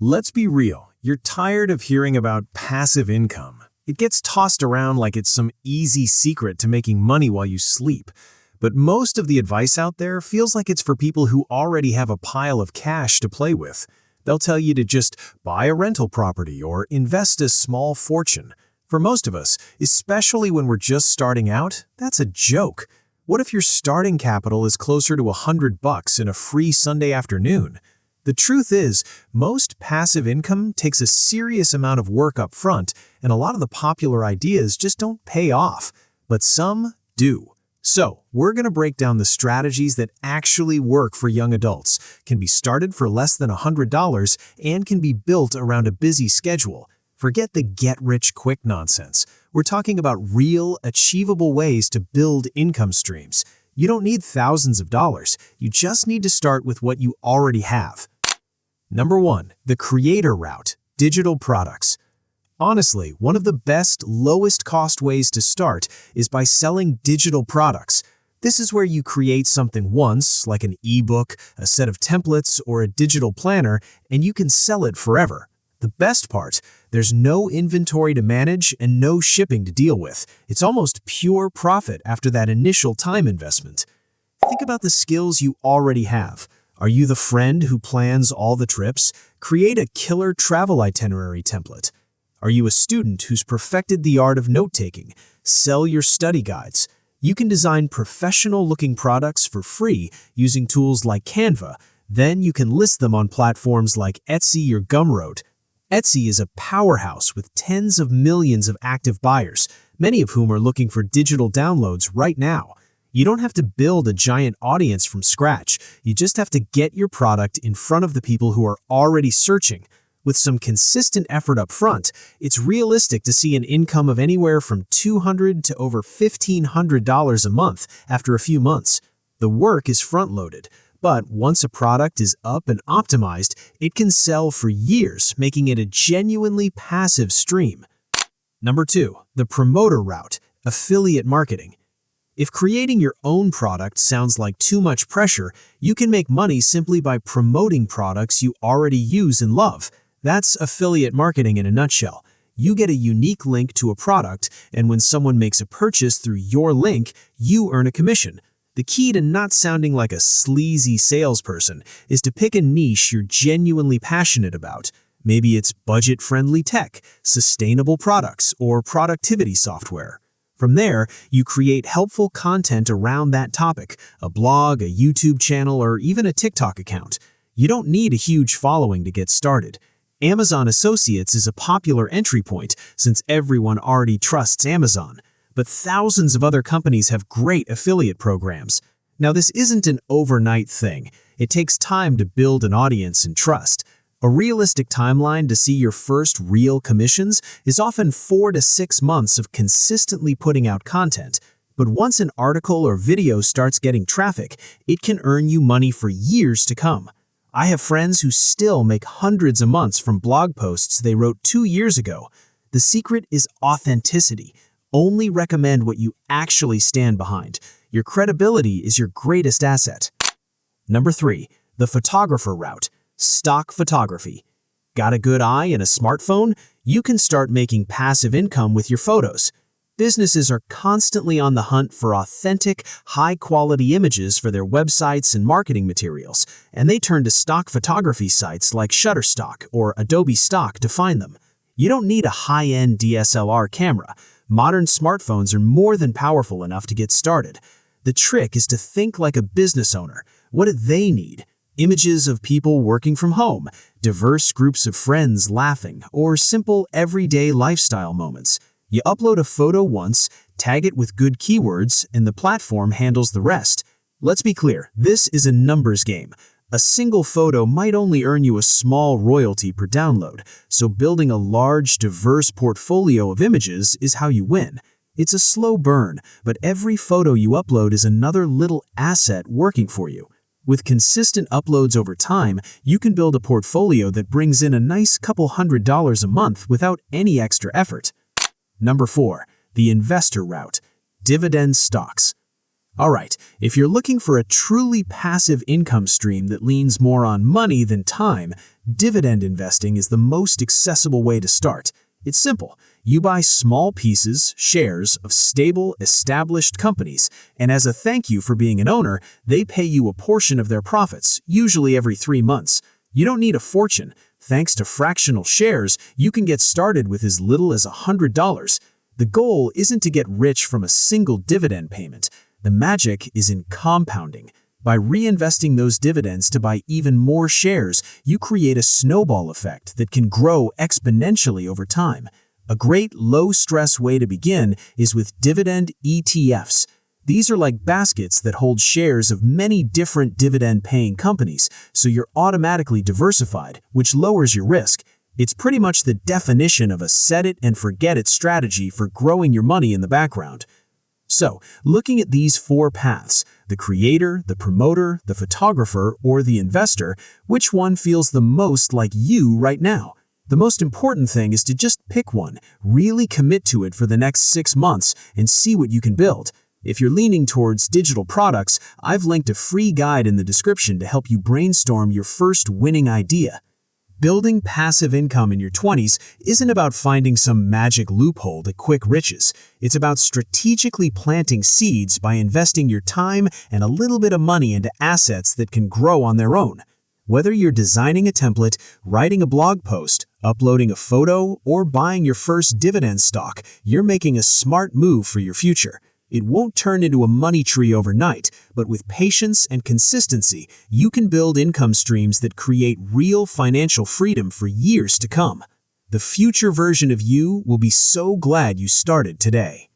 Let's be real, you're tired of hearing about passive income. It gets tossed around like it's some easy secret to making money while you sleep. But most of the advice out there feels like it's for people who already have a pile of cash to play with. They'll tell you to just buy a rental property or invest a small fortune. For most of us, especially when we're just starting out, that's a joke. What if your starting capital is closer to $100 in a free Sunday afternoon? The truth is, most passive income takes a serious amount of work up front, and a lot of the popular ideas just don't pay off, but some do. So, we're going to break down the strategies that actually work for young adults, can be started for less than $100, and can be built around a busy schedule. Forget the get-rich-quick nonsense. We're talking about real, achievable ways to build income streams. You don't need thousands of dollars. You just need to start with what you already have. Number 1. The creator route, digital products. Honestly, one of the best, lowest-cost ways to start is by selling digital products. This is where you create something once, like an ebook, a set of templates, or a digital planner, and you can sell it forever. The best part, there's no inventory to manage and no shipping to deal with. It's almost pure profit after that initial time investment. Think about the skills you already have. Are you the friend who plans all the trips? Create a killer travel itinerary template. Are you a student who's perfected the art of note-taking? Sell your study guides. You can design professional-looking products for free using tools like Canva. Then you can list them on platforms like Etsy or Gumroad. Etsy is a powerhouse with tens of millions of active buyers, many of whom are looking for digital downloads right now. You don't have to build a giant audience from scratch. You just have to get your product in front of the people who are already searching. With some consistent effort up front, it's realistic to see an income of anywhere from $200 to over $1,500 a month after a few months. The work is front-loaded, but once a product is up and optimized, it can sell for years, making it a genuinely passive stream. Number 2. The promoter route, affiliate marketing. If creating your own product sounds like too much pressure, you can make money simply by promoting products you already use and love. That's affiliate marketing in a nutshell. You get a unique link to a product, and when someone makes a purchase through your link, you earn a commission. The key to not sounding like a sleazy salesperson is to pick a niche you're genuinely passionate about. Maybe it's budget-friendly tech, sustainable products, or productivity software. From there, you create helpful content around that topic, a blog, a YouTube channel, or even a TikTok account. You don't need a huge following to get started. Amazon Associates is a popular entry point since everyone already trusts Amazon, but thousands of other companies have great affiliate programs. Now, this isn't an overnight thing. It takes time to build an audience and trust. A realistic timeline to see your first real commissions is often 4 to 6 months of consistently putting out content. But once an article or video starts getting traffic, it can earn you money for years to come. I have friends who still make hundreds a month from blog posts they wrote 2 years ago. The secret is authenticity. Only recommend what you actually stand behind. Your credibility is your greatest asset. Number 3. The photographer route. Stock photography. Got a good eye and a smartphone? You can start making passive income with your photos. Businesses are constantly on the hunt for authentic, high-quality images for their websites and marketing materials, and they turn to stock photography sites like Shutterstock or Adobe Stock to find them. You don't need a high-end DSLR camera. Modern smartphones are more than powerful enough to get started. The trick is to think like a business owner. What do they need? Images of people working from home, diverse groups of friends laughing, or simple everyday lifestyle moments. You upload a photo once, tag it with good keywords, and the platform handles the rest. Let's be clear, this is a numbers game. A single photo might only earn you a small royalty per download, so building a large, diverse portfolio of images is how you win. It's a slow burn, but every photo you upload is another little asset working for you. With consistent uploads over time, you can build a portfolio that brings in a nice couple $100s a month without any extra effort. Number 4. The investor route. Dividend stocks. Alright, if you're looking for a truly passive income stream that leans more on money than time, Dividend investing is the most accessible way to start. It's simple. You buy small pieces, shares, of stable, established companies, and as a thank you for being an owner, they pay you a portion of their profits, usually every 3 months. You don't need a fortune. Thanks to fractional shares, you can get started with as little as $100. The goal isn't to get rich from a single dividend payment. The magic is in compounding. By reinvesting those dividends to buy even more shares, you create a snowball effect that can grow exponentially over time. A great low-stress way to begin is with dividend ETFs. These are like baskets that hold shares of many different dividend-paying companies, so you're automatically diversified, which lowers your risk. It's pretty much the definition of a set-it-and-forget-it strategy for growing your money in the background. So, looking at these 4 paths, the creator, the promoter, the photographer, or the investor, which one feels the most like you right now? The most important thing is to just pick one, really commit to it for the next 6 months, and see what you can build. If you're leaning towards digital products, I've linked a free guide in the description to help you brainstorm your first winning idea. Building passive income in your 20s isn't about finding some magic loophole to quick riches. It's about strategically planting seeds by investing your time and a little bit of money into assets that can grow on their own. Whether you're designing a template, writing a blog post, uploading a photo, or buying your first dividend stock, you're making a smart move for your future. It won't turn into a money tree overnight, but with patience and consistency, you can build income streams that create real financial freedom for years to come. The future version of you will be so glad you started today.